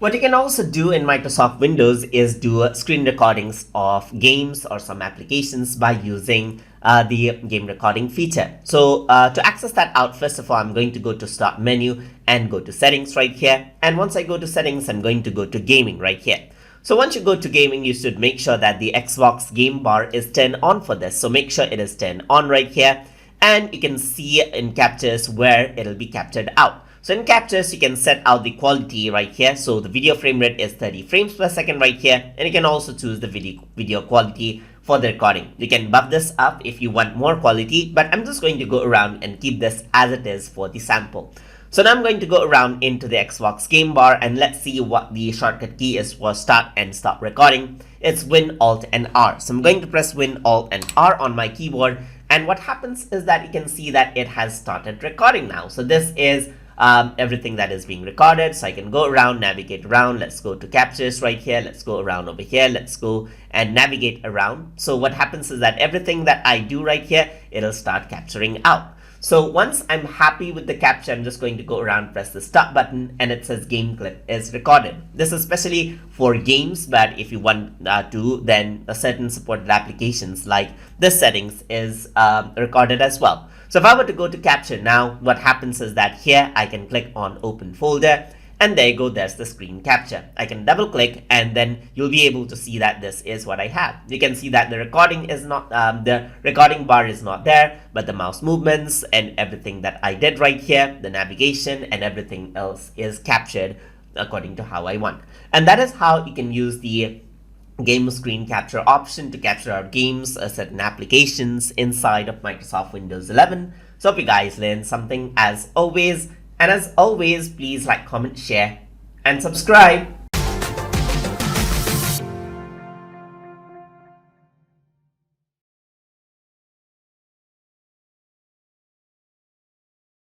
What you can also do in Microsoft Windows is do screen recordings of games or some applications by using the game recording feature. So to access that out, first of all, I'm going to go to Start menu and go to Settings right here. And once I go to Settings, I'm going to go to Gaming right here. So once you go to gaming, you should make sure that the Xbox game bar is turned on for this. So make sure it is turned on right here. And you can see in captures where it'll be captured out. So in captures, you can set out the quality right here. So the video frame rate is 30 frames per second right here. And you can also choose the video quality for the recording. You can buff this up if you want more quality, but I'm just going to go around and keep this as it is for the sample. So now I'm going to go around into the Xbox game bar and let's see what the shortcut key is for start and stop recording. It's Win, Alt, and R. So I'm going to press Win, Alt, and R on my keyboard. And what happens is that you can see that it has started recording now. So this is everything that is being recorded. So I can go around, navigate around. Let's go to captures right here. Let's go around over here. Let's go and navigate around. So what happens is that everything that I do right here, it'll start capturing out. So once I'm happy with the capture, I'm just going to go around, press the stop button, and it says game clip is recorded. This is especially for games, but if you want to, then a certain supported applications like the settings is recorded as well. So if I were to go to capture now, what happens is that here I can click on open folder, and there you go, there's the screen capture. I can double click and then you'll be able to see that this is what I have. You can see that the recording is not, the recording bar is not there, but the mouse movements and everything that I did right here, the navigation and everything else is captured according to how I want. And that is how you can use the game screen capture option to capture our games, certain applications inside of Microsoft Windows 11. So hope you guys learned something as always. And as always, please like, comment, share, and subscribe.